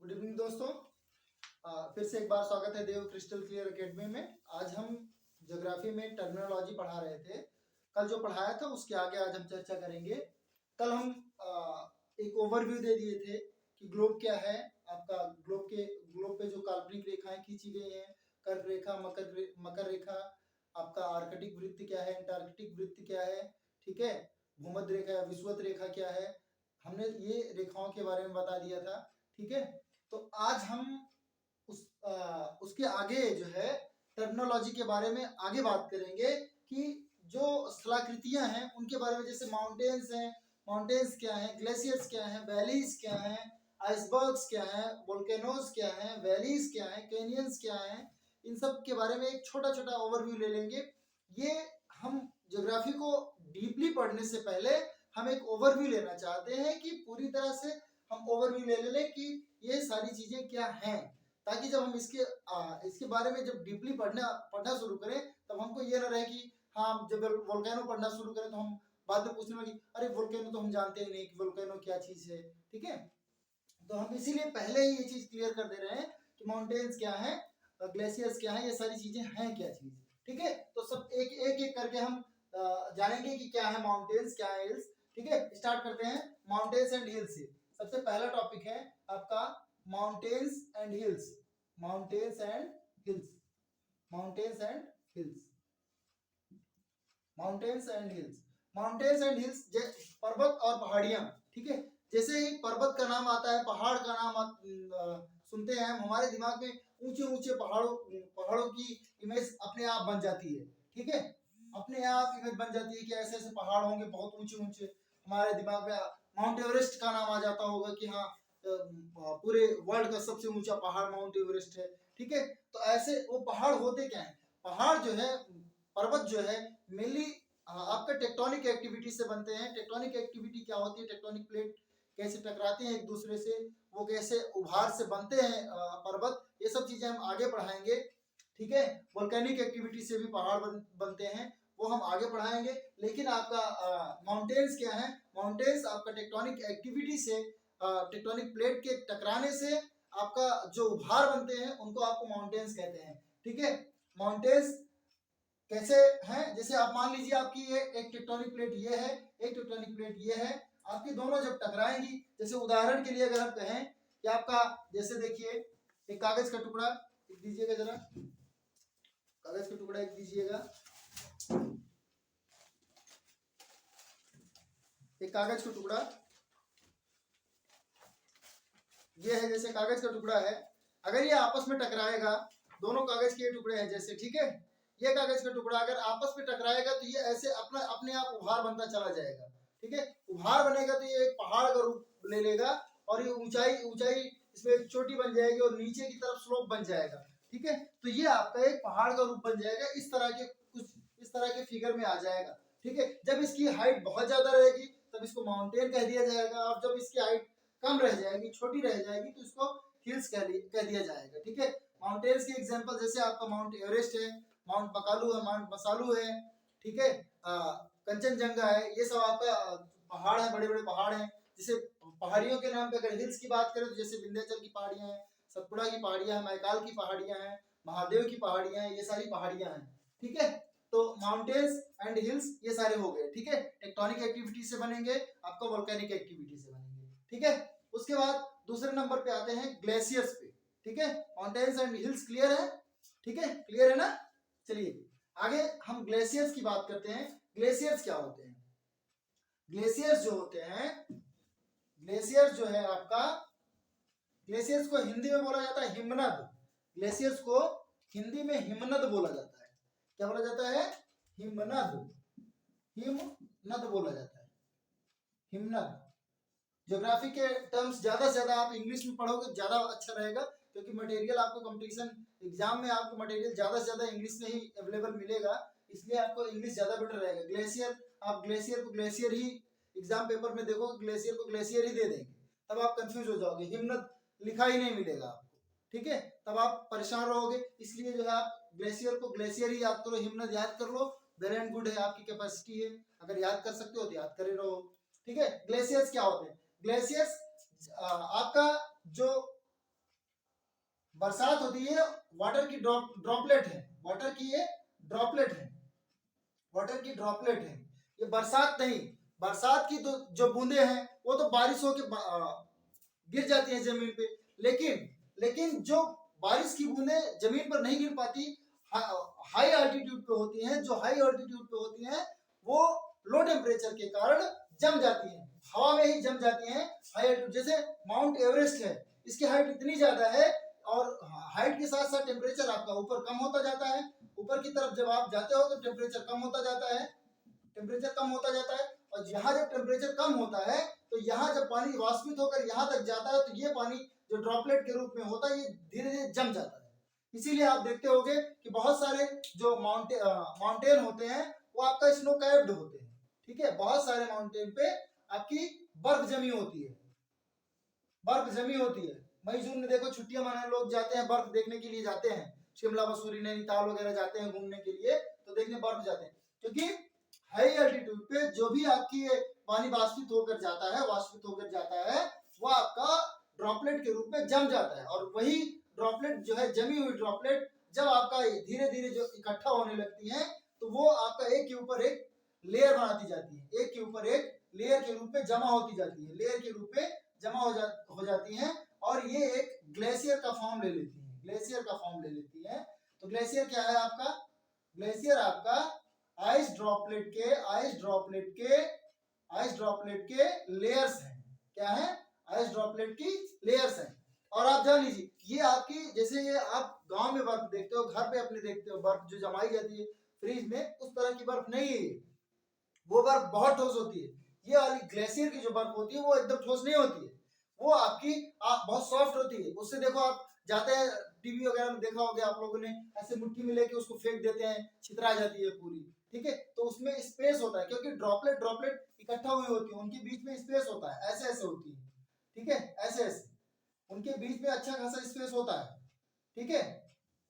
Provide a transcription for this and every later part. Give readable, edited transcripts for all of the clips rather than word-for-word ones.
Good evening दोस्तों। फिर से एक बार स्वागत है देव क्रिस्टल क्लियर एकेडमी में। आज हम ज्योग्राफी में टर्मिनोलॉजी पढ़ा रहे थे। कल जो पढ़ाया था उसके आगे आज हम चर्चा करेंगे। कल हम एक ओवरव्यू दे दिए थे कि ग्लोब क्या है। आपका ग्लोब पे जो काल्पनिक रेखाएं खींची गई हैं, कर्क रेखा, मकर रेखा, आपका आर्कटिक वृत्त क्या है, अंटार्कटिक वृत्त क्या है, ठीक है, भूमध्य रेखा या विषुवत रेखा क्या है, हमने ये रेखाओं के बारे में बता दिया था। ठीक है, तो आज हम उसके आगे जो है टर्मिनोलॉजी के बारे में आगे बात करेंगे कि जो स्थलाकृतियां हैं उनके बारे में, जैसे माउंटेन्स हैं, माउंटेन्स क्या हैं, ग्लेशियर्स क्या हैं, वैलीज क्या हैं, आइसबर्ग्स क्या हैं, वोल्केनोज क्या हैं, वैलीज क्या हैं, कैनियंस क्या हैं, इन सब के बारे में एक छोटा छोटा ओवरव्यू ले लेंगे। ये हम ज्योग्राफी को डीपली पढ़ने से पहले हम एक ओवरव्यू लेना चाहते हैं कि पूरी तरह से हम ओवरव्यू ले लें कि ये सारी चीजें क्या हैं, ताकि जब हम इसके बारे में जब डीपली पढ़ना शुरू करें तब हमको ये ना रहे कि हाँ जब वोल्केनो पढ़ना शुरू करें तो हम बाद में पूछने लगे अरे वोल्केनो तो हम जानते ही नहीं कि वोल्केनो क्या चीज है। ठीक है, तो हम इसीलिए पहले ही ये चीज क्लियर कर दे रहे हैं कि माउंटेन्स क्या है, ग्लेशियर्स क्या है, ये सारी चीजें हैं क्या चीज। ठीक है, तो सब एक एक एक करके हम जानेंगे कि क्या है माउंटेन्स, क्या है हिल्स। ठीक है, स्टार्ट करते हैं माउंटेन्स एंड हिल्स से। सबसे पहला टॉपिक है आपका mountains and hills. Mountains and hills, mountains and hills, mountains and hills. Mountains and hills पर्वत और पहाड़ियां। ठीक है, जैसे ही पर्वत का नाम आता है, पहाड़ का नाम सुनते हैं हमारे दिमाग में ऊंचे ऊंचे पहाड़ों की इमेज अपने आप बन जाती है। ठीक है, अपने आप इमेज बन जाती है कि ऐसे ऐसे पहाड़ होंगे बहुत ऊंचे ऊंचे। हमारे दिमाग में माउंट एवरेस्ट का नाम आ जाता होगा कि हाँ पूरे वर्ल्ड का सबसे ऊंचा पहाड़ माउंट एवरेस्ट है। ठीक है, तो ऐसे वो पहाड़ होते क्या है, पहाड़ जो है, पर्वत जो है, मेनली आपका टेक्टोनिक एक्टिविटी से बनते हैं। टेक्टोनिक एक्टिविटी क्या होती है, टेक्टोनिक प्लेट कैसे टकराते हैं एक दूसरे से, वो कैसे उभार से बनते हैं पर्वत, ये सब चीजें हम आगे पढ़ाएंगे। ठीक है, वोल्केनिक एक्टिविटी से भी पहाड़ बनते हैं, वो हम आगे पढ़ाएंगे। लेकिन आपका माउंटेन्स क्या है, माउंटेन्स आपका टेक्टोनिक एक्टिविटी से, टेक्टोनिक प्लेट के टकराने से आपका जो उभार बनते हैं उनको आपको माउंटेन्स कहते हैं। ठीक है, माउंटेन्स कैसे हैं, जैसे आप मान लीजिए आपकी ये एक टेक्टोनिक प्लेट ये है, एक टेक्टोनिक प्लेट ये है, आपकी दोनों जब टकराएंगी, जैसे उदाहरण के लिए अगर हम कहें कि आपका, जैसे देखिए एक कागज का टुकड़ा एक दीजिएगा, जरा कागज का टुकड़ा एक दीजिएगा, एक कागज का टुकड़ा ये है, जैसे कागज का टुकड़ा है, अगर ये आपस में टकराएगा, दोनों कागज के टुकड़े हैं जैसे, ठीक है, ये कागज का टुकड़ा अगर आपस में टकराएगा तो ये ऐसे अपने आप उभार बनता चला जाएगा। ठीक है, उभार बनेगा तो ये एक पहाड़ का रूप ले लेगा और ये ऊंचाई ऊंचाई इसमें एक चोटी बन जाएगी और नीचे की तरफ स्लोप बन जाएगा। ठीक है, तो ये आपका एक पहाड़ का रूप बन जाएगा, इस तरह के कुछ इस तरह के फिगर में आ जाएगा। ठीक है, जब इसकी हाइट बहुत ज्यादा रहेगी तब इसको माउंटेन कह दिया जाएगा, और जब इसकी हाइट कम रह जाएगी, छोटी रह जाएगी, तो इसको हिल्स कह दिया जाएगा। ठीक है, माउंटेन्स के एग्जांपल जैसे आपका माउंट एवरेस्ट है, माउंट बकालू है, माउंट मसालू है, ठीक है, कंचनजंगा है, ये सब आपका पहाड़ है, बड़े बड़े पहाड़ हैं। जैसे पहाड़ियों के नाम पे अगर हिल्स की बात करें तो जैसे विंध्याचल की पहाड़ियां हैं, सतपुड़ा की पहाड़ियां हैं, मैकाल की पहाड़ियां हैं, महादेव की पहाड़ियां हैं, ये सारी पहाड़ियां हैं। ठीक है, तो माउंटेन्स एंड हिल्स ये सारे हो गए। ठीक है, टेक्टोनिक एक्टिविटी से बनेंगे, आपका वोल्केनिक एक्टिविटी से बनेंगे। ठीक है, उसके बाद दूसरे नंबर पे आते हैं ग्लेशियर्स पे। ठीक है, माउंटेन्स एंड हिल्स क्लियर है, ठीक है, क्लियर है ना। चलिए आगे हम ग्लेशियर्स की बात करते हैं। ग्लेशियर्स क्या होते हैं, ग्लेशियर्स जो होते हैं, ग्लेशियर्स जो है आपका, ग्लेशियर्स को हिंदी में बोला जाता है हिमनद। ग्लेशियर्स को हिंदी में हिमनद बोला जाता है। क्या बोला जाता है, हिमनद, हिमनद बोला जाता है, हिमनद। ज्योग्राफी के टर्म्स ज्यादा से ज्यादा आप इंग्लिश में पढ़ोगे ज्यादा अच्छा रहेगा, क्योंकि मटेरियल आपको कंपटीशन एग्जाम में आपको मटेरियल ज्यादा से ज्यादा इंग्लिश में ही अवेलेबल मिलेगा, इसलिए आपको इंग्लिश ज्यादा बेटर रहेगा। ग्लेशियर, आप ग्लेशियर को ग्लेशियर ही एग्जाम पेपर में देखोगे, ग्लेशियर को ग्लेशियर ही दे देंगे, तब आप कंफ्यूज हो जाओगे, हिमनद लिखा ही नहीं मिलेगा आपको। ठीक है, तब आप परेशान रहोगे, इसलिए जो है आप ग्लेशियर को ग्लेशियर ही याद करो, हिमनद याद कर लो, वेल एंड गुड है, आपकी कैपेसिटी है, अगर याद कर सकते हो तो याद करे रहो। ठीक है, ग्लेशियर्स क्या होते हैं, ग्लेशियर्स आपका जो बरसात होती है, वाटर की ड्रॉपलेट है, वाटर की ये ड्रॉपलेट है, वाटर की ड्रॉपलेट है, ये बरसात नहीं। बरसात की तो जो बूंदे हैं वो तो बारिश होके गिर जाती हैं जमीन पे, लेकिन लेकिन जो बारिश की बूंदे जमीन पर नहीं गिर पाती, हाई ऑल्टीट्यूड पे होती हैं, जो हाई ऑल्टीट्यूड पे होती हैं वो लो टेम्परेचर के कारण जम जाती हैं, हवा में ही जम जाती हैं। हाई ऑल्टीट्यूड जैसे माउंट एवरेस्ट है, इसकी हाइट इतनी ज्यादा है और हाइट के साथ साथ टेम्परेचर आपका ऊपर कम होता जाता है, ऊपर की तरफ जब आप जाते हो तो टेम्परेचर कम होता जाता है, टेम्परेचर कम होता जाता है। और यहाँ जब टेम्परेचर कम होता है तो यहाँ जब पानी वाष्पित होकर यहाँ तक जाता है तो ये पानी जो ड्रॉपलेट के रूप में होता है ये धीरे धीरे जम जाता है। इसीलिए आप देखते होंगे कि बहुत सारे जो माउंटेन होते हैं वो आपका स्नो कैप्ड होते हैं, ठीक है। बहुत सारे माउंटेन पे आपकी बर्फ जमी होती है, बर्फ जमी होती है। मई जून में देखो छुट्टियां मनाने लोग जाते हैं, बर्फ देखने के लिए जाते हैं, शिमला मसूरी नैनीताल वगैरह जाते हैं घूमने के लिए, तो देखने बर्फ जाते हैं, क्योंकि हाई एल्टीट्यूड पे जो भी आपकी ये पानी वाष्पित होकर जाता है, वाष्पित होकर जाता है, वो आपका ड्रॉपलेट के रूप में जम जाता है। और वही ड्रॉपलेट जो है, जमी हुई ड्रॉपलेट जब आपका धीरे धीरे जो इकट्ठा होने लगती है तो वो आपका एक के ऊपर एक लेयर बनाती जाती है, एक के ऊपर एक लेयर के रूप में जमा होती जाती है, लेयर के रूप में जमा हो जाती हैं और ये एक ग्लेशियर का फॉर्म ले लेती है, ग्लेशियर का फॉर्म ले लेती है। तो ग्लेशियर क्या है आपका? ग्लेशियर आपका आइस ड्रॉपलेट के लेयर्स हैं। क्या है? आइस ड्रॉपलेट की लेयर्स हैं। और आप जान लीजिए ये आपकी, जैसे ये आप गांव में बर्फ देखते हो, घर पे अपने देखते हो बर्फ जो जमाई जाती है फ्रीज में, उस तरह की बर्फ नहीं है, वो बर्फ बहुत ठोस होती है। ये वाली ग्लेशियर की जो बर्फ होती है वो एकदम ठोस नहीं होती है, वो आपकी बहुत सॉफ्ट होती है। उससे देखो आप जाते हैं टीवी वगैरह में देखा होगा आप लोगों ने, ऐसे मुट्ठी में लेके उसको फेंक देते हैं, छितरा जाती है पूरी, ठीक है। तो उसमें स्पेस होता है क्योंकि ड्रॉपलेट ड्रॉपलेट इकट्ठा हुई होती है, उनके बीच में स्पेस होता है, ऐसे ऐसे होती है, ठीक है, ऐसे ऐसे उनके बीच में अच्छा खासा स्पेस होता है, ठीक है।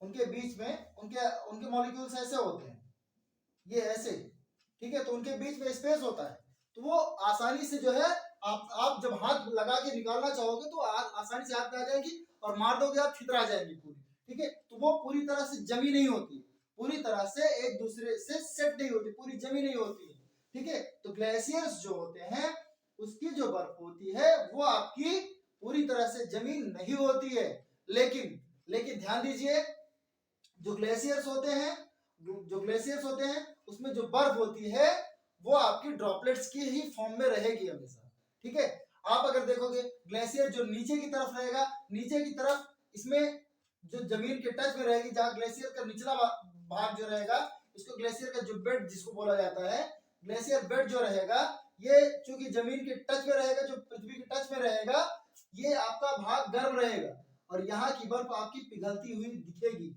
उनके बीच में उनके उनके मॉलिक्यूल्स ऐसे होते हैं, ये ऐसे, ठीक है। तो उनके बीच में स्पेस होता है, तो वो आसानी से जो है आप जब हाथ लगा के निकालना चाहोगे तो आसानी से हाथ में आ जाएगी और मार दोगे आप छितरा जाएगी पूरी, ठीक है। तो वो पूरी तरह से जमी नहीं होती, पूरी तरह से एक दूसरे से सेट नहीं होती, पूरी जमी नहीं होती है, ठीक है। तो ग्लेशियर्स जो होते हैं उसकी जो बर्फ होती है वो आपकी पूरी तरह से जमी नहीं होती है, लेकिन लेकिन ध्यान दीजिए जो ग्लेशियर्स होते हैं उसमें जो बर्फ होती है वो आपकी ड्रॉपलेट्स की ही फॉर्म में रहेगी हमेशा, ठीक है। आप अगर देखोगे ग्लेशियर जो नीचे की तरफ रहेगा, नीचे की तरफ इसमें जो जमीन के टच में रहेगी, जहां ग्लेशियर का निचला भाग जो रहेगा, इसको ग्लेशियर का जो बेड जिसको बोला जाता है, ग्लेशियर बेड जो रहेगा, ये चूंकि जमीन के टच में रहेगा, जो पृथ्वी के टच में रहेगा, ये आपका भाग गर्म रहेगा और यहाँ की बर्फ आपकी पिघलती हुई दिखेगी,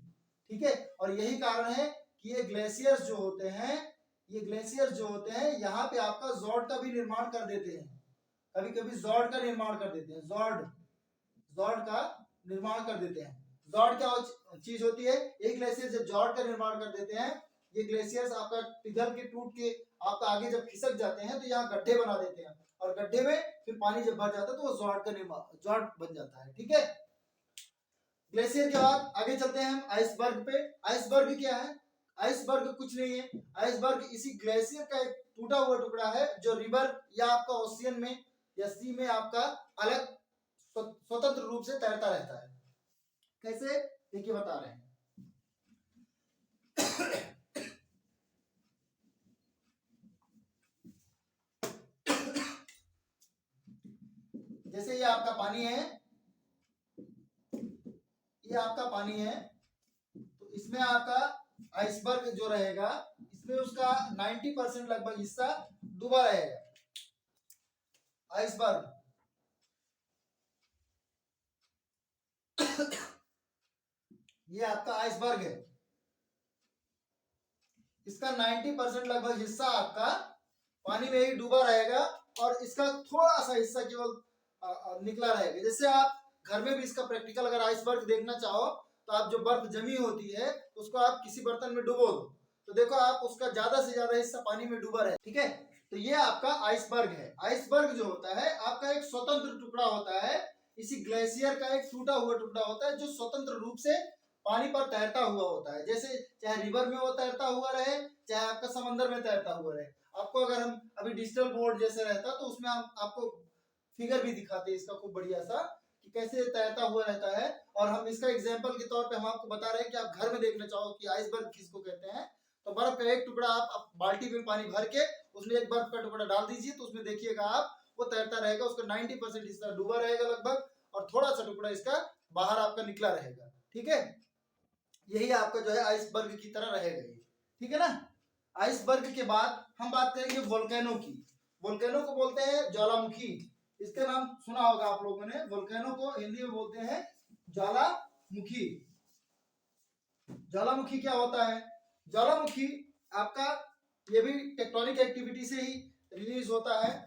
ठीक है। और यही कारण है कि ये ग्लेशियर्स जो होते हैं यहाँ पे आपका जॉर्ड का भी निर्माण कर देते हैं, कभी कभी जॉर्ड का निर्माण कर देते हैं, जॉर्ड का निर्माण कर देते हैं। जॉर्ड क्या चीज होती है? एक ग्लेशियर जब जॉर्ड का निर्माण कर देते हैं, ये ग्लेशियर्स आपका पिघल के टूट के आपका आगे जब खिसक जाते हैं तो यहाँ गड्ढे बना देते हैं और गड्ढे में फिर पानी जब भर जाता है तो वो जॉर्ड बन जाता है, ठीक है। ग्लेशियर के बाद आगे चलते हैं हम आइसबर्ग पे। आइसबर्ग क्या है? आइसबर्ग कुछ नहीं है, आइसबर्ग इसी ग्लेशियर का एक टूटा हुआ टुकड़ा है जो रिवर या आपका ओशियन में या सी में आपका अलग स्वतंत्र रूप से तैरता रहता है। कैसे? देखिए बता रहे हैं। जैसे ये आपका पानी है, ये आपका पानी है, तो इसमें आपका आइसबर्ग जो रहेगा, इसमें उसका 90% लगभग हिस्सा डूबा रहेगा। आइसबर्ग ये आपका आइसबर्ग है, इसका 90% लगभग हिस्सा आपका पानी में ही डूबा रहेगा और इसका थोड़ा सा हिस्सा केवल निकला रहेगा। जैसे आप घर में भी इसका प्रैक्टिकल अगर आइसबर्ग देखना चाहो तो आप जो बर्फ जमी होती है उसको आप किसी बर्तन में डुबो दो तो देखो आप उसका ज्यादा से ज्यादा हिस्सा पानी में डूबा रहे, ठीक है। तो ये आपका आइसबर्ग है। आइसबर्ग जो होता है आपका एक स्वतंत्र टुकड़ा होता है, इसी ग्लेशियर का एक टूटा हुआ टुकड़ा होता है जो स्वतंत्र रूप से पानी पर तैरता हुआ होता है। जैसे चाहे रिवर में वो तैरता हुआ रहे, चाहे आपका समंदर में तैरता हुआ रहे। आपको अगर हम अभी डिजिटल बोर्ड जैसे रहता तो उसमें हम आपको फिगर भी दिखाते हैं इसका खूब बढ़िया सा कि कैसे तैरता हुआ रहता है। और हम इसका एग्जाम्पल के तौर पे हम आपको बता रहे हैं कि आप घर में देखना चाहो कि आइसबर्ग किसको कहते हैं, तो बर्फ का एक टुकड़ा आप बाल्टी में पानी भर के उसमें एक बर्फ का टुकड़ा डाल दीजिए तो उसमें देखिएगा आप वो तैरता रहेगा, उसका 90% हिस्सा डूबा रहेगा लगभग, और थोड़ा सा टुकड़ा इसका बाहर आपका निकला रहेगा। ठीक है, यही आपका जो है आइसबर्ग की तरह रहेगा ये। ठीक है ना। आइसबर्ग के बाद हम बात करेंगे वोल्केनो की। वोल्केनो को बोलते हैं ज्वालामुखी। इसका नाम सुना होगा आप लोगों ने। वोल्केनो को हिंदी में बोलते हैं ज्वालामुखी। ज्वालामुखी क्या होता है? ज्वालामुखी आपका ये भी टेक्टोनिक एक्टिविटी से ही रिलीज होता है।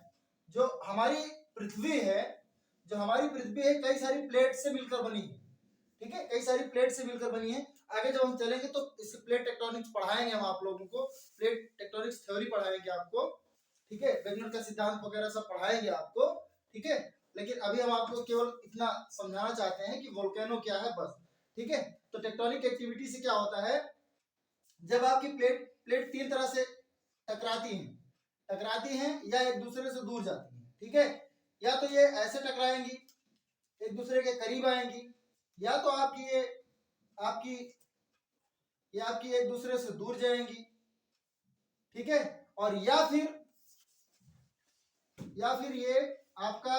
जो हमारी पृथ्वी है, जो हमारी पृथ्वी है कई सारी प्लेट से मिलकर बनी है। ठीक है, कई सारी प्लेट से मिलकर बनी है। आगे जब हम चलेंगे तो इस प्लेट टेक्टोनिक्स पढ़ाएंगे हम आप लोगों को, प्लेट टेक्टोनिक्स थ्योरी पढ़ाएंगे आपको। ठीक है, वेगनर का सिद्धांत वगैरह सब पढ़ाएंगे आपको। ठीक है, लेकिन अभी हम आपको केवल इतना समझाना चाहते हैं कि वोल्केनो क्या है बस। ठीक है, तो टेक्टोनिक एक्टिविटी से क्या होता है, जब आपकी प्लेट प्लेट तीन तरह से टकराती हैं या एक दूसरे से दूर जाती हैं। ठीक है, या तो ये ऐसे टकराएंगी, एक दूसरे के करीब आएंगी, या तो आपकी एक दूसरे से दूर जाएंगी। ठीक है, और या फिर ये आपका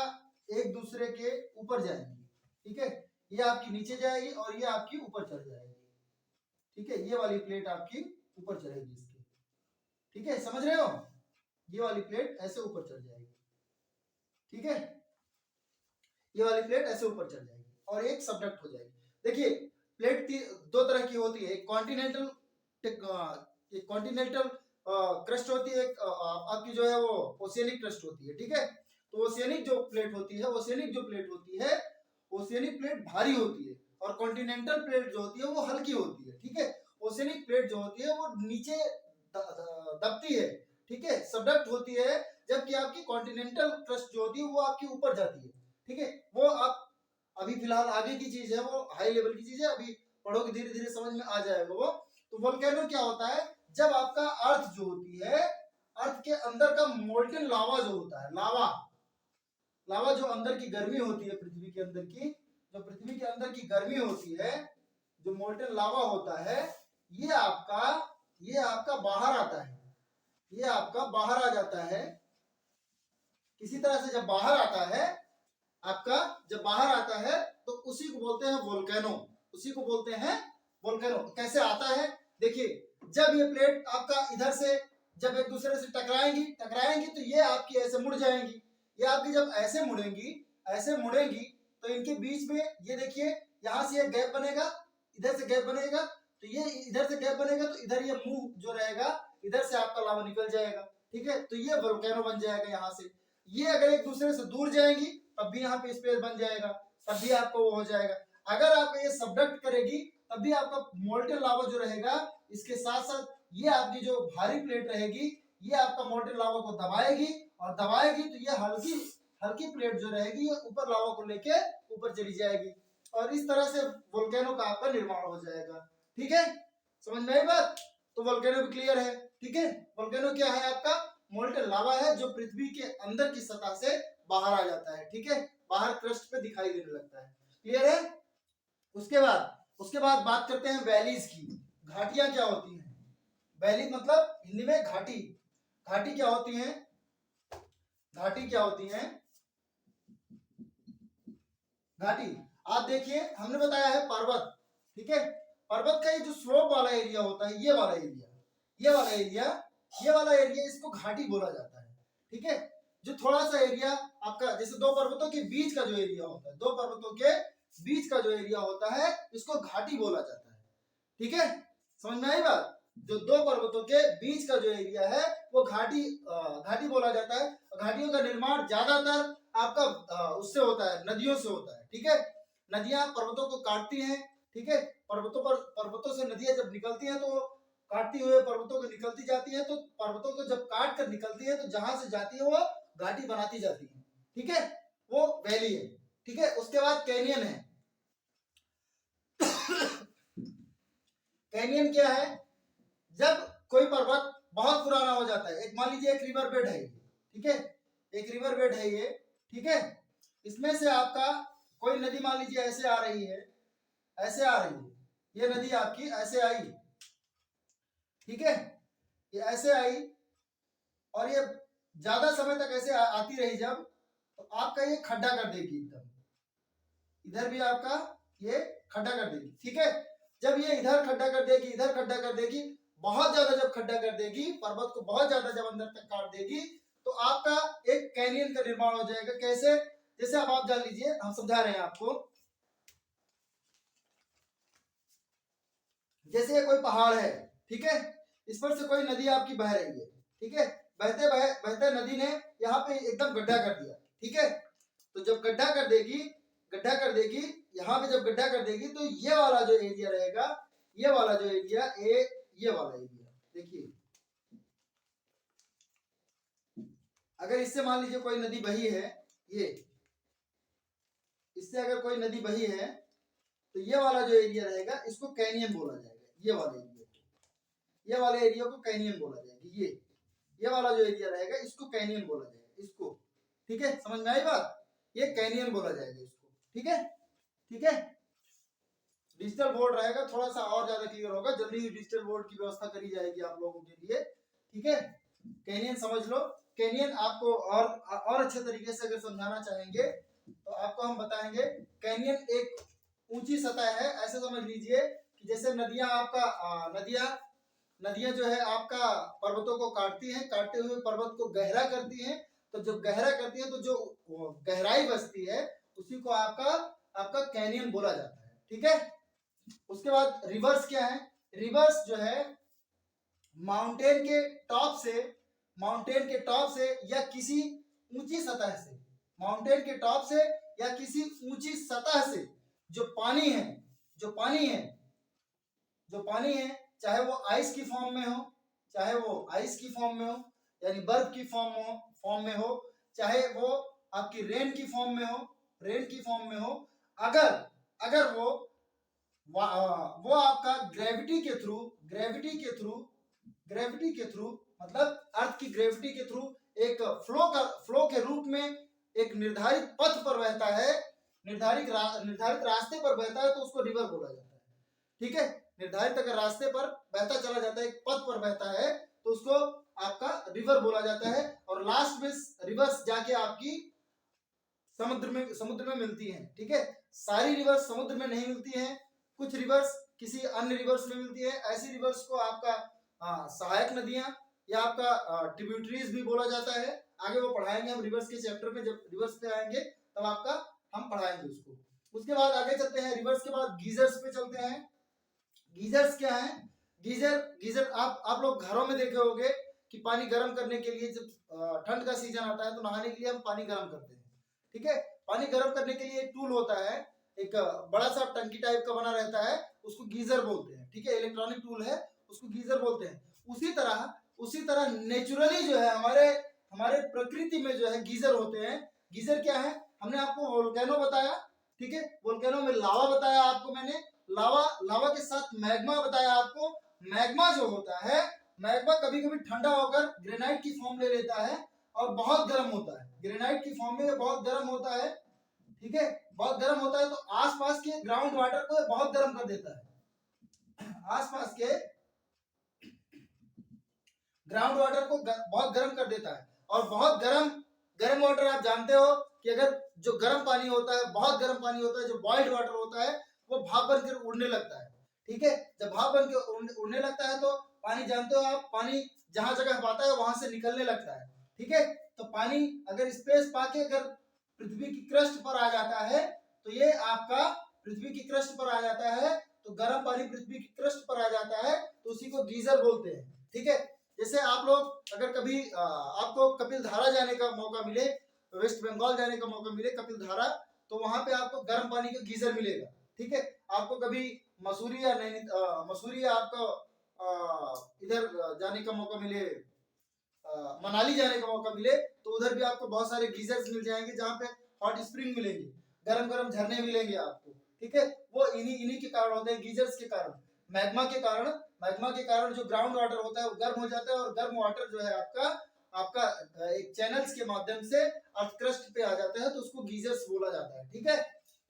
एक दूसरे के ऊपर जाएंगी। ठीक है, ये आपकी नीचे जाएगी और ये आपकी ऊपर चढ़ जाएगी। ठीक है, ये वाली प्लेट आपकी ऊपर चढ़ेगी इसके। ठीक है, समझ रहे हो? ये वाली प्लेट ऐसे ऊपर चढ़ जाएगी। ठीक है, ये वाली प्लेट ऐसे ऊपर चढ़ जाएगी और एक सबडक्ट हो जाएगी। देखिए, प्लेट दो तरह की होती है, एक कॉन्टिनेंटल क्रस्ट होती है, एक आपकी जो है वो ओशियनिक क्रस्ट होती है। ठीक है, तो ओशियनिक जो प्लेट होती है ओशियनिक प्लेट भारी होती है और कॉन्टिनेंटल प्लेट जो होती है वो हल्की होती है। ठीक है, ओशियनिक प्लेट जो होती है वो नीचे दबती है। ठीक है, सबडक्ट होती है, जबकि आपकी कॉन्टिनेंटल क्रस्ट जो होती है वो आपकी ऊपर जाती है। ठीक है, वो आप अभी फिलहाल आगे की चीज है, वो हाई लेवल की चीज है, अभी पढ़ोगे धीरे धीरे समझ में आ जाएगा वो। तो वोल्केनो क्या होता है, जब आपका अर्थ जो होती है, अर्थ के अंदर का मोल्टेन लावा जो होता है, लावा जो अंदर की गर्मी होती है पृथ्वी के अंदर की, जो पृथ्वी के अंदर की गर्मी होती है, जो मोल्टेन लावा होता है, ये आपका बाहर आता है, ये आपका बाहर आ जाता है। किसी तरह से जब बाहर आता है आपका, जब बाहर आता है तो उसी को बोलते हैं वोल्केनो, उसी को बोलते हैं वोल्केनो। कैसे आता है, देखिए, जब ये प्लेट आपका इधर से जब एक दूसरे से टकराएंगी तो ये आपकी ऐसे मुड़ जाएंगी। ये आपकी जब ऐसे मुड़ेंगी तो इनके बीच में ये देखिए, यहाँ से एक गैप बनेगा, इधर से गैप बनेगा, तो ये इधर से गैप बनेगा तो इधर ये मुंह जो रहेगा, इधर से आपका लावा निकल जाएगा। ठीक है, तो ये वोल्केनो बन जाएगा यहाँ से। ये अगर एक दूसरे से दूर जाएंगी तब भी यहाँ पे स्पेस बन जाएगा, तब भी आपको वो हो जाएगा। अगर आप ये सबडक्ट करेगी तब भी आपका मोल्टेन लावा जो रहेगा, इसके साथ साथ ये आपकी जो भारी प्लेट रहेगी, ये आपका मोल्टेन लावा को दबाएगी तो ये हल्की प्लेट जो रहेगी ये ऊपर लावा को लेके ऊपर चली जाएगी और इस तरह से वोल्केनो का आपका निर्माण हो जाएगा। ठीक है, समझ में आई बात? तो वोल्केनो भी क्लियर है। ठीक है, वोल्केनो क्या है, आपका मोल्टेन लावा है जो पृथ्वी के अंदर की सतह से बाहर आ जाता है। ठीक है, बाहर क्रस्ट पे दिखाई देने लगता है। क्लियर है? उसके बाद बात करते हैं वैलीज की। घाटियां क्या होती हैं? वैली मतलब हिंदी में घाटी। घाटी क्या होती है? घाटी आप देखिए, हमने बताया है पर्वत। ठीक है, पर्वत का ये जो स्लोप वाला एरिया होता है, ये वाला एरिया इसको घाटी बोला जाता है। ठीक है, जो थोड़ा सा एरिया आपका, जैसे दो पर्वतों के बीच का जो एरिया होता है, इसको घाटी बोला जाता है। ठीक है, समझ में आई बात? जो दो पर्वतों के बीच का जो एरिया है वो घाटी बोला जाता है। घाटियों का निर्माण ज्यादातर आपका उससे होता है, नदियों से होता है। ठीक है, नदियां पर्वतों को काटती हैं। ठीक है, पर्वतों से नदियां जब निकलती हैं तो काटती हुए पर्वतों को निकलती जाती है, तो पर्वतों को जब काट कर निकलती है तो जहां से जाती है वो घाटी बनाती जाती है। ठीक है, वो वैली है। ठीक है। उसके बाद कैनियन है। कैनियन क्या है? जब कोई पर्वत बहुत पुराना हो जाता है, एक मान लीजिए एक रिवर बेड है ये, ठीक है, एक रिवर बेड है ये, ठीक है, इसमें से आपका कोई नदी मान लीजिए ऐसे आ रही है, ऐसे आ रही है, ये नदी आपकी ऐसे आई, ठीक है, ये ऐसे आई और ये ज्यादा समय तक ऐसे आती रही जब, तो आपका ये खड्डा कर देगी एकदम, इधर भी आपका ये खड्डा कर देगी, ठीक है। जब ये इधर खड्डा कर देगी, इधर खड्डा कर देगी, बहुत ज्यादा जब खड्डा कर देगी, पर्वत को बहुत ज्यादा जब अंदर तक काट देगी, तो आपका एक कैनियन का निर्माण हो जाएगा। कैसे? जैसे अब आप जान लीजिए, हम समझा रहे हैं आपको। जैसे ये कोई पहाड़ है, ठीक है, इस पर से कोई नदी आपकी बह रही है, ठीक है, बहते बहते नदी ने यहाँ पे एकदम गड्ढा कर दिया, ठीक है, तो जब गड्ढा कर देगी, गड्ढा कर देगी, यहाँ पे जब गड्ढा कर देगी, तो ये वाला जो एरिया रहेगा, ये वाला जो एरिया, ये वाला एरिया देखिए, अगर इससे मान लीजिए कोई नदी बही है, ये इससे अगर कोई नदी बही है, तो ये वाला जो एरिया रहेगा इसको कैनियन बोला जाएगा। ये वाले एरिया को, ये वाले एरिया को कैनियन बोला जाएगा। ये वाला जो एरिया रहेगा इसको कैनियन बोला जाएगा, इसको, ठीक है, समझ में आई बात? ये कैनियन बोला जाएगा इसको, ठीक है, ठीक है। डिजिटल बोर्ड रहेगा, थोड़ा सा और ज्यादा क्लियर होगा, जल्दी ही डिजिटल बोर्ड की व्यवस्था करी जाएगी आप लोगों के लिए, ठीक है। कैनियन समझ लो। कैनियन आपको और अच्छे तरीके से अगर समझाना चाहेंगे तो आपको हम बताएंगे, कैनियन एक ऊंची सतह है, ऐसे समझ लीजिए कि जैसे नदियां आपका नदियां जो है आपका पर्वतों को काटती हैं, काटते हुए पर्वत को गहरा करती हैं, तो जब गहरा करती है तो जो गहराई बचती है उसी को आपका कैनियन बोला जाता है, ठीक है। उसके बाद रिवर्स क्या है? रिवर्स जो है माउंटेन के टॉप से या किसी ऊंची सतह से, माउंटेन के टॉप से या किसी ऊंची सतह से जो पानी है, जो पानी है, जो पानी है, चाहे वो आइस की फॉर्म में हो, चाहे वो आइस की फॉर्म में हो, यानी बर्फ की फॉर्म में हो, चाहे वो आपकी रेन की फॉर्म में हो, रेन की फॉर्म में हो, अगर वो आपका ग्रेविटी के थ्रू मतलब अर्थ की ग्रेविटी के थ्रू एक फ्लो के रूप में एक निर्धारित पथ पर बहता है, निर्धारित रास्ते पर बहता है, तो उसको रिवर बोला जाता है, ठीक है। निर्धारित अगर रास्ते पर बहता चला जाता है, एक पथ पर बहता है, तो उसको आपका रिवर बोला जाता है। और लास्ट में रिवर्स जाके आपकी समुद्र में मिलती हैं, ठीक है। सारी रिवर्स समुद्र में नहीं मिलती हैं, कुछ रिवर्स किसी अन्य रिवर्स में मिलती है। ऐसी रिवर्स को आपका सहायक नदियां या आपका ट्रिब्यूटरीज भी बोला जाता है। आगे वो पढ़ाएंगे हम रिवर्स के चैप्टर में, जब रिवर्स पे आएंगे तब आपका हम पढ़ाएंगे उसको। उसके बाद आगे चलते हैं, रिवर्स के बाद गीजर्स पे चलते हैं। गीजर्स क्या है? गीजर आप लोग घरों में देखे होंगे कि पानी गर्म करने के लिए जब ठंड का सीजन आता है तो नहाने के लिए हम पानी गर्म करते हैं, ठीक है। पानी गर्म करने के लिए एक टूल होता है, एक बड़ा सा टंकी टाइप का बना रहता है, उसको गीजर बोलते हैं, ठीक है, इलेक्ट्रॉनिक टूल है, उसको गीजर बोलते हैं। उसी तरह नेचुरली जो है हमारे प्रकृति में जो है गीजर होते हैं। गीजर क्या है? हमने आपको वोल्केनो बताया, ठीक है, वोल्केनो में लावा बताया आपको मैंने, लावा के साथ मैग्मा बताया आपको। मैग्मा जो होता है, मैग्मा कभी कभी ठंडा होकर ग्रेनाइट की फॉर्म ले लेता है और बहुत गर्म होता है, ग्रेनाइट की फॉर्म में बहुत गर्म होता है, ठीक है, बहुत गर्म होता है, तो आसपास के ग्राउंड वाटर को बहुत गर्म कर देता है, आसपास के ग्राउंड वाटर को बहुत गर्म कर देता है। और बहुत गर्म वाटर आप जानते हो कि अगर जो गर्म पानी होता है, बहुत गर्म पानी होता है, जो बॉइल्ड वाटर होता है, वो भाप बनकर उड़ने लगता है, ठीक है। जब भाप बनकर उड़ने लगता है तो पानी, जानते हो आप, पानी जहां जगह पाता है वहां से निकलने लगता है, ठीक है। तो पानी अगर स्पेस पाके अगर पृथ्वी की क्रस्ट पर आ जाता है, तो ये आपका पृथ्वी की क्रस्ट पर आ जाता है, तो गर्म पानी पृथ्वी की क्रस्ट पर आ जाता है, तो उसी को गीजर बोलते हैं, ठीक है। जैसे आप लोग अगर कभी आपको कपिल धारा जाने का मौका मिले, वेस्ट बंगाल जाने का मौका मिले कपिल धारा, तो वहां पे आपको गर्म पानी का गीजर मिलेगा, ठीक है। आपको कभी मसूरी या आपको इधर जाने का मौका मिले, मनाली जाने का मौका मिले, तो उधर भी आपको बहुत सारे गीजर्स मिल जाएंगे जहाँ पे हॉट स्प्रिंग मिलेंगे। गरम गरम झरने मिलेंगे आपको, ठीक है। वो इन्हीं इन्हीं के कारण होते हैं, गीजर्स के कारण, मैग्मा के कारण जो ग्राउंड वाटर होता है वो गर्म हो जाता है, और गर्म वाटर जो है आपका आपका एक चैनल्स के माध्यम से अर्थ क्रस्ट पे आ जाता है, तो उसको गीजर्स बोला जाता है, ठीक है।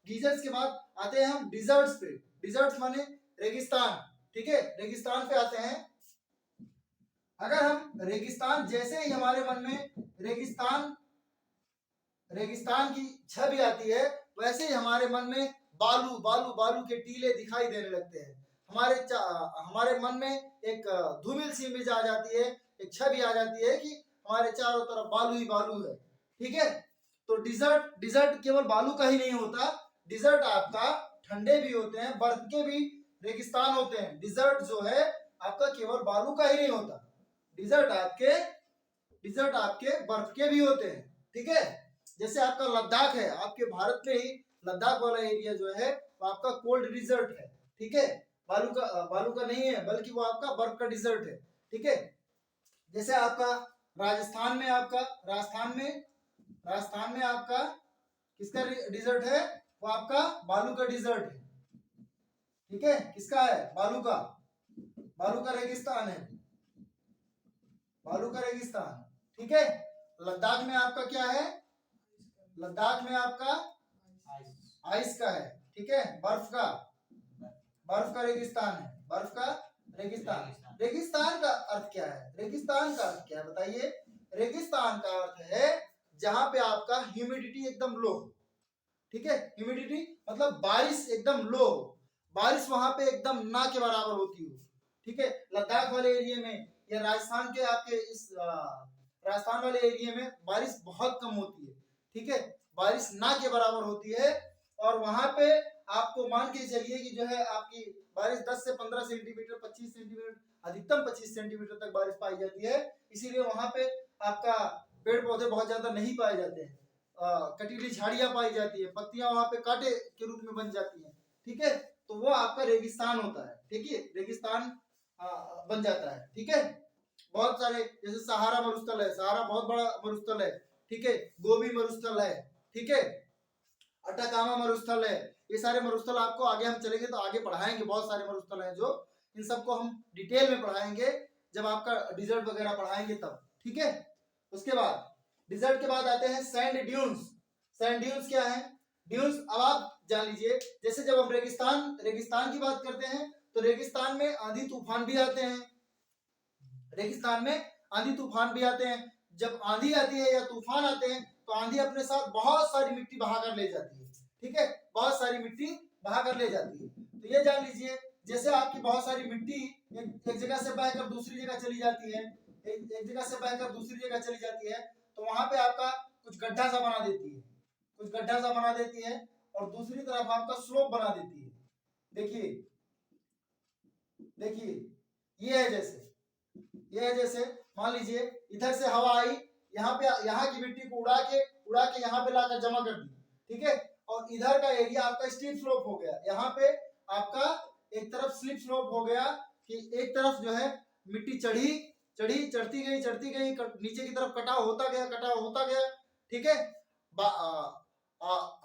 गीजर्स के बाद आते हैं हम डिजर्ट्स पे। डिजर्ट्स माने रेगिस्तान, ठीक है। रेगिस्तान पे आते हैं। अगर हम रेगिस्तान, जैसे ही हमारे मन में रेगिस्तान की छवि आती है, वैसे ही हमारे मन में बालू बालू बालू के टीले दिखाई देने लगते हैं। हमारे मन में एक धूमिल सी इमेज आ जाती है, एक छवि आ जाती है कि हमारे चारों तरफ बालू ही बालू है, ठीक है। तो डिजर्ट केवल बालू का ही नहीं होता, डिजर्ट आपका ठंडे भी होते हैं, बर्फ के भी रेगिस्तान होते हैं। डिजर्ट जो है आपका केवल बालू का ही नहीं होता, डिजर्ट आपके बर्फ के भी होते हैं, ठीक है। जैसे आपका लद्दाख है, आपके भारत में ही लद्दाख वाला एरिया जो है वो आपका कोल्ड डिजर्ट है, ठीक है। बालू का नहीं है, बल्कि वो आपका बर्फ का डिजर्ट है, ठीक है। जैसे आपका राजस्थान में आपका किसका डिजर्ट है, वो आपका बालू का डिजर्ट है, ठीक है। किसका है, बालू का रेगिस्तान है, बालू का रेगिस्तान, ठीक है। लद्दाख में आपका क्या है, लद्दाख में आपका आइस का है, ठीक है, बर्फ का रेगिस्तान है, बर्फ का रेगिस्तान। रेगिस्तान का अर्थ क्या है, रेगिस्तान का अर्थ क्या है बताइए। रेगिस्तान का अर्थ है जहां पे आपका ह्यूमिडिटी एकदम लो, ठीक है। ह्यूमिडिटी मतलब बारिश एकदम लो, बारिश वहां पे एकदम ना के बराबर होती हो, ठीक है। लद्दाख वाले एरिया में या राजस्थान के आपके इस राजस्थान वाले एरिया में बारिश बहुत कम होती है, ठीक है, बारिश ना के बराबर होती है। और वहां पे आपको मान के चलिए कि जो है आपकी बारिश 10 से 15 सेंटीमीटर, 25 सेंटीमीटर, अधिकतम 25 सेंटीमीटर तक बारिश पाई जाती है। इसीलिए वहां पे आपका पेड़ पौधे बहुत ज्यादा नहीं पाए जाते हैं, कटीली झाड़ियां पाई जाती है, पत्तियां वहां पे कांटे के रूप में बन जाती हैं, ठीक है। तो वो आपका रेगिस्तान होता है, ठीक है, रेगिस्तान बन जाता है, ठीक है। बहुत सारे, जैसे सहारा मरुस्थल है, सहारा बहुत बड़ा मरुस्थल है, ठीक है। गोबी मरुस्थल है, ठीक है। अटाकामा मरुस्थल है। ये सारे मरुस्थल आपको आगे हम चलेंगे तो आगे पढ़ाएंगे, बहुत सारे मरुस्थल हैं जो, इन सबको हम डिटेल में पढ़ाएंगे जब आपका डिजर्ट वगैरह पढ़ाएंगे तब, ठीक है। उसके बाद डिजर्ट के बाद आते हैं सैंड ड्यून्स। सैंड ड्यून्स क्या है, ड्यून्स अब आप जान लीजिए। जैसे जब हम रेगिस्तान की बात करते हैं तो रेगिस्तान में आंधी तूफान भी आते हैं, रेगिस्तान में आंधी तूफान भी आते हैं। जब आंधी आती है या तूफान आते हैं तो आंधी अपने साथ बहुत सारी मिट्टी बहा कर ले जाती है, ठीक है, बहुत सारी मिट्टी बहा कर ले जाती है। तो ये जान लीजिए, जैसे आपकी बहुत सारी मिट्टी एक जगह से बहकर दूसरी जगह चली जाती है, एक जगह से बहकर दूसरी जगह चली जाती है, तो वहां पे आपका कुछ गड्ढा सा बना देती है, और दूसरी तरफ आपका स्लोप बना देती है। देखिए ये है जैसे मान लीजिए इधर से हवा आई, यहाँ की मिट्टी को उड़ा के यहाँ पे लाकर जमा कर दी, ठीक है। और इधर का एरिया आपका स्टीप स्लोप हो गया, यहाँ पे आपका एक तरफ स्लिप स्लोप हो गया कि एक तरफ जो है मिट्टी चढ़ती गई, नीचे की तरफ कटाव होता गया, ठीक है।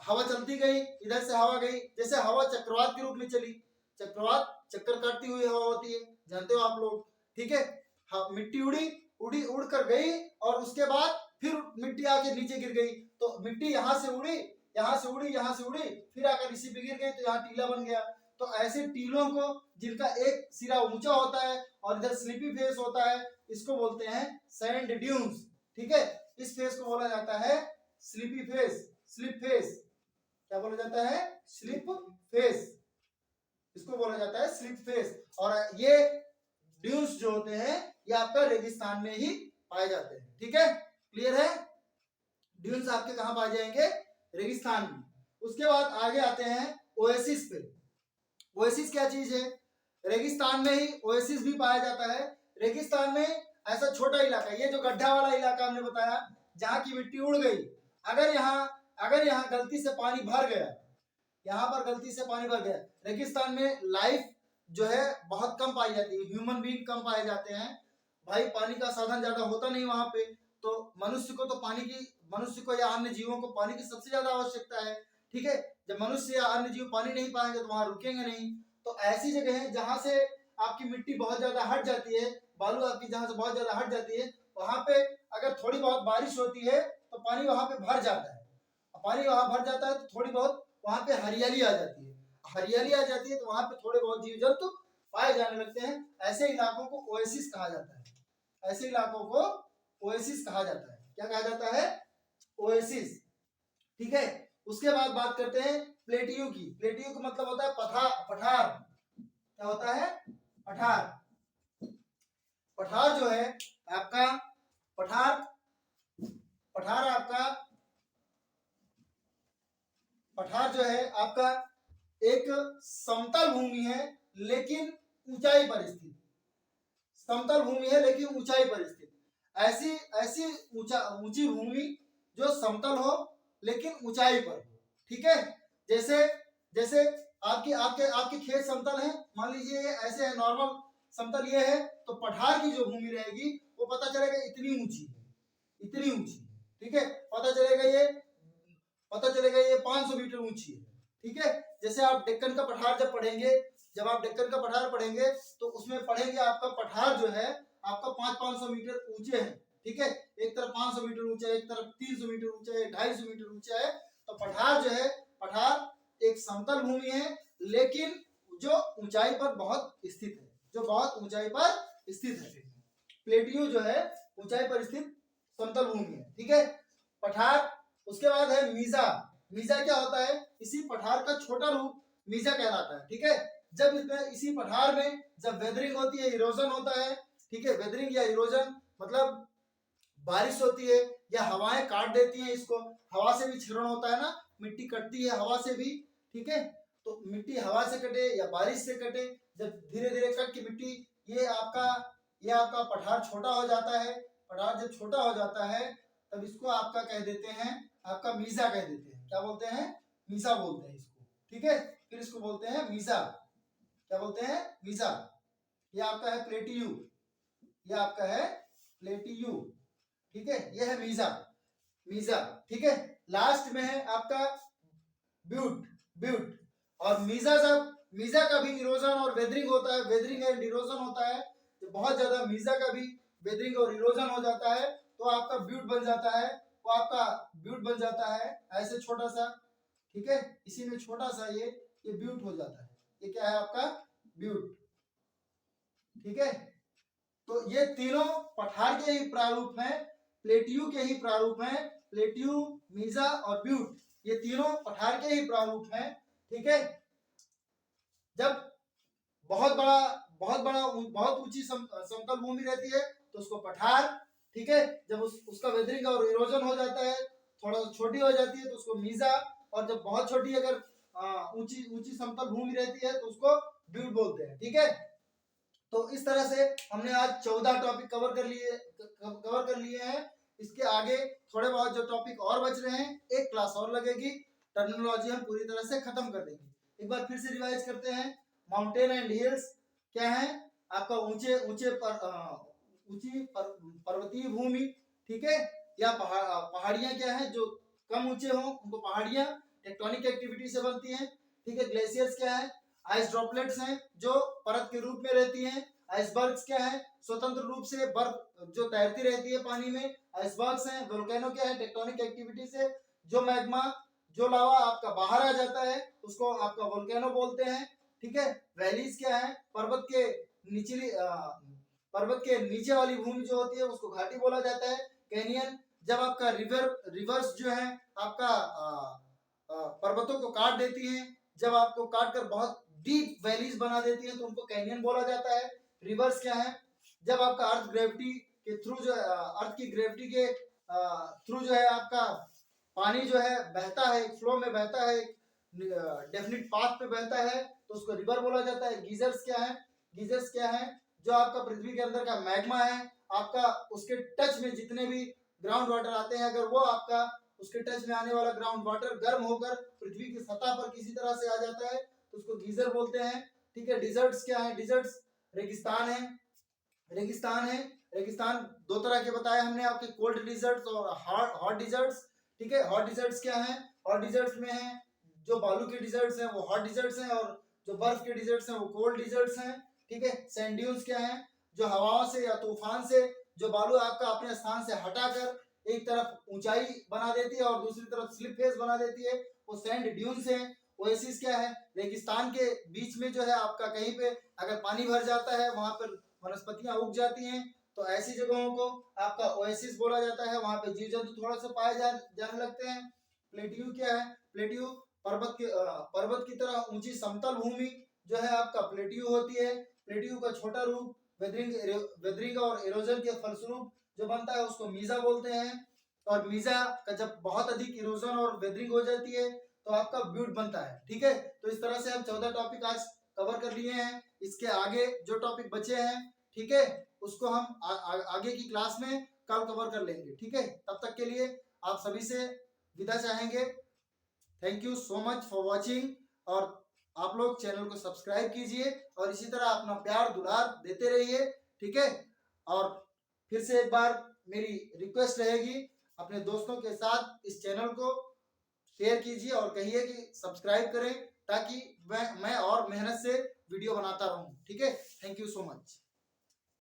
हवा चलती गई, इधर से हवा गई, जैसे हवा चक्रवात के रूप में चली, चक्रवात चक्कर काटती हुई हवा होती है, जानते हो आप लोग, ठीक है। हाँ, मिट्टी उड़ कर गई और उसके बाद फिर मिट्टी आके नीचे गिर गई, तो मिट्टी यहाँ से उड़ी, फिर आकर इसी पे गिर गई, तो यहाँ टीला बन गया। तो ऐसे टीलों को, जिनका एक सिरा ऊंचा होता है और इधर स्लिपी फेस होता है, इसको बोलते हैं सैंड ड्यून्स, ठीक है। इस फेस को बोला जाता है स्लिप फेस। क्या बोला जाता है, स्लिप फेस, इसको बोला जाता है स्लिप फेस। और ये ड्यून्स जो होते हैं ये आपका रेगिस्तान में ही पाए जाते हैं, ठीक है, क्लियर है। ड्यून्स आपके कहां पाए जाएंगे, रेगिस्तान में। उसके बाद आगे आते हैं ओएसिस पे। ओएसिस क्या चीज है, रेगिस्तान में ही ओएसिस भी पाया जाता है। रेगिस्तान में ऐसा छोटा इलाका, ये जो गड्ढा वाला इलाका हमने बताया, जहां की मिट्टी उड़ गई, अगर यहाँ गलती से पानी भर गया, यहाँ पर गलती से पानी भर गया, रेगिस्तान में लाइफ जो है बहुत कम पाई जाती है, ह्यूमन बीइंग कम पाए जाते हैं भाई, पानी का साधन ज्यादा होता नहीं वहां पे, तो मनुष्य को या अन्य जीवों को पानी की सबसे ज्यादा आवश्यकता है, ठीक है। जब मनुष्य या अन्य जीव पानी नहीं पाएंगे तो वहां रुकेंगे नहीं। तो ऐसी जगह है जहां से आपकी मिट्टी बहुत ज्यादा हट जाती है, बालू आपकी जहां से बहुत ज्यादा हट जाती है, वहां पे अगर थोड़ी बहुत बारिश होती है तो पानी वहां पे भर जाता है। पानी वहां भर जाता है तो थोड़ी बहुत वहां पे हरियाली आ जाती है। हरियाली आ जाती है तो वहां पे थोड़े बहुत जीव जंतु पाए जाने लगते हैं। ऐसे इलाकों को ओएसिस कहा जाता है। ऐसे इलाकों को ओएसिस कहा जाता है। क्या कहा जाता है? ओएसिस। ठीक है। उसके बाद बात करते हैं प्लेटियो की। प्लेटियो का मतलब होता है पठार। क्या होता है? पठार। पठार जो है आपका, पठार पठार आपका पठार जो है आपका एक समतल भूमि है लेकिन ऊंचाई पर स्थित। समतल भूमि है लेकिन ऊंचाई पर स्थित। ऐसी ऐसी ऊंची भूमि जो समतल हो लेकिन ऊंचाई पर। ठीक है। जैसे जैसे आपकी आपके आपके खेत समतल है, मान लीजिए ये ऐसे है, नॉर्मल समतल ये है, तो पठार की जो भूमि रहेगी वो पता चलेगा इतनी ऊंची है, इतनी ऊंची। ठीक है। पता चलेगा ये 500 मीटर ऊंची है। ठीक है। जैसे आप डेक्कन का पठार जब पढ़ेंगे, जब आप डेक्कन का पठार पढ़ेंगे तो उसमें पढ़ेंगे आपका पठार जो है आपका 500 मीटर ऊंचे है। ठीक है। एक तरफ 500 मीटर ऊंचा है, एक तरफ 300 मीटर ऊंचा है, 250 मीटर ऊंचा है। तो पठार जो है, पठार एक समतल भूमि है लेकिन जो ऊंचाई पर बहुत स्थित है, जो बहुत ऊंचाई पर स्थित है। प्लेटियो जो है ऊंचाई पर स्थित समतल भूमि है। ठीक है। पठार। उसके बाद है मीजा। मीजा क्या होता है? इसी पठार का छोटा रूप मीजा कहलाता है। ठीक है। जब इसमें इसी पठार में जब वेदरिंग होती है, इरोजन होता है। ठीक है। वेदरिंग या इरोजन मतलब बारिश होती है या हवाएं काट देती हैं इसको, हवा से भी क्षरण होता है ना, मिट्टी कटती है हवा से भी। ठीक है। तो मिट्टी हवा से कटे या बारिश से कटे, जब धीरे धीरे कट की मिट्टी, ये आपका पठार छोटा हो जाता है। पठार जब छोटा हो जाता है तब इसको आपका कह देते हैं, आपका मीजा कह देते हैं। क्या बोलते हैं? मीजा बोलते हैं इसको। ठीक है। फिर इसको बोलते हैं मीजा। क्या बोलते हैं? मीजा। ये आपका है प्लेटियू। ये आपका है प्लेटियू। ठीक है। ये है मीजा। मीजा। ठीक है। लास्ट में है आपका ब्यूट। ब्यूट। और मीजा का भी इरोजन और वेदरिंग होता है, वेदरिंग एंड इरोजन होता है। तो बहुत ज्यादा मीजा का भी वेदरिंग और इरोजन हो जाता है तो आपका ब्यूट बन जाता है। वो आपका ब्यूट बन जाता है ऐसे छोटा सा। ठीक है। इसी में छोटा सा ये ब्यूट हो जाता है। ये क्या है? आपका ब्यूट। ठीक है। तो ये तीनों पठार के ही प्रारूप हैं, प्लेटियू के ही प्रारूप हैं। प्लेटियू, मीजा और ब्यूट, ये तीनों पठार के ही प्रारूप हैं। ठीक है। जब बहुत ऊंची समतल भूमि रहती है तो उसको पठार। ठीक है। जब उसका वेदरिंग और इरोजन हो जाता है, थोड़ा छोटी हो जाती है तो उसको मीजा। और जब बहुत छोटी अगर ऊंची ऊंची समतल भूमि रहती है तो उसको ब्यूट बोलते हैं। ठीक है। तो इस तरह से हमने आज 14 टॉपिक कवर कर लिए हैं। इसके आगे थोड़े बहुत जो टॉपिक और बच रहे हैं, एक क्लास और लगेगी, टर्मिनोलॉजी हम पूरी तरह से खत्म कर देंगे। एक बार फिर से रिवाइज करते हैं। माउंटेन एंड हिल्स क्या है? आपका ऊंची पर्वतीय भूमि। ठीक है। या पहाड़ियां क्या है? जो कम ऊंचे हो उनको पहाड़ियां टेक्टोनिक एक्टिविटी से बनती हैं। ठीक है। ग्लेशियर्स क्या है? आइस ड्रॉपलेट्स हैं जो परत के रूप में रहती हैं। आइसबर्ग्स क्या है? स्वतंत्र रूप से बर्फ जो तैरती रहती है पानी में, आइसबर्ग्स हैं। वोल्केनो क्या है? टेक्टोनिक एक्टिविटी से जो मैग्मा, जो लावा आपका बाहर आ जाता है उसको आपका वोल्केनो बोलते हैं। ठीक है। वैलीज क्या है? पर्वत के नीचे वाली भूमि जो होती है उसको घाटी बोला जाता है। कैनियन जब आपका रिवर्स जो है आपका पर्वतों को काट देती हैं, जब आपको काट कर बहुत डीप वैलीज बना देती हैं तो उनको कैनियन बोला जाता है। रिवर्स क्या है? जब आपका अर्थ ग्रेविटी के थ्रू जो अर्थ की ग्रेविटी के थ्रू जो है आपका पानी जो है बहता है, एक फ्लो में बहता है, डेफिनेट पाथ पे बहता है तो उसको रिवर बोला जाता है। गीजर्स क्या है? गीजर्स क्या है? जो आपका पृथ्वी के अंदर का मैग्मा है, आपका उसके टच में जितने भी ग्राउंड वाटर आते हैं, अगर वो आपका उसके टच में आने वाला ग्राउंड वाटर गर्म होकर पृथ्वी की सतह पर किसी तरह से आ जाता है तो उसको गीजर बोलते हैं। ठीक है। डिजर्ट्स क्या है? डिजर्ट्स रेगिस्तान है। रेगिस्तान दो तरह के बताए हमने आपके, कोल्ड डिजर्ट्स और हॉट डिजर्ट्स। ठीक है। हॉट डिजर्ट्स क्या है? हॉट डिजर्ट्स में है जो बालू के डिजर्ट्स हैं वो हॉट डिजर्ट्स हैं, और जो बर्फ के डिजर्ट्स हैं वो कोल्ड डिजर्ट्स हैं। ठीक है, सैंड ड्यून्स क्या हैं, जो हवाओं से या तूफान से जो बालू आपका अपने स्थान से हटाकर एक तरफ ऊंचाई बना देती है और दूसरी तरफ स्लिप फेस बना देती है, वो सैंड ड्यून्स हैं। ओएसिस क्या है, रेगिस्तान के बीच में जो है आपका कहीं पे अगर पानी भर जाता है वहां पर वनस्पतियां उग जाती हैं, तो ऐसी जगहों को आपका ओएसिस बोला जाता है, वहां पे जीव जंतु थोड़ा सा पाए जाने लगते हैं। प्लेट्यू क्या है, प्लेट्यू पर्वत की तरह ऊंची समतल भूमि जो है आपका प्लेट्यू होती है। प्लेट्यू का छोटा रूप वेदरिंग और इरोजन के फलस्वरूप जो बनता है उसको मीजा बोलते हैं, और मीजा का जब बहुत अधिक इरोजन और वेदरिंग हो जाती है तो आपका ब्यूट बनता है। ठीक है, तो इस तरह से हम 14 टॉपिक आज कवर कर लिए हैं। इसके आगे जो टॉपिक बचे हैं, ठीक है, उसको हम आगे की क्लास में कल कवर कर लेंगे। ठीक है, तब तक के लिए आप सभी से विदा चाहेंगे। Thank you so much for watching, और आप लोग चैनल को सब्सक्राइब कीजिए और इसी तरह अपना प्यार दुलार देते रहिए। ठीक है, और फिर से एक बार मेरी रिक्वेस्ट रहेगी, अपने दोस्तों के साथ इस चैनल को शेयर कीजिए और कहिए कि सब्सक्राइब करें, ताकि मैं और मेहनत से वीडियो बनाता रहूं। ठीक है, थैंक यू सो मच।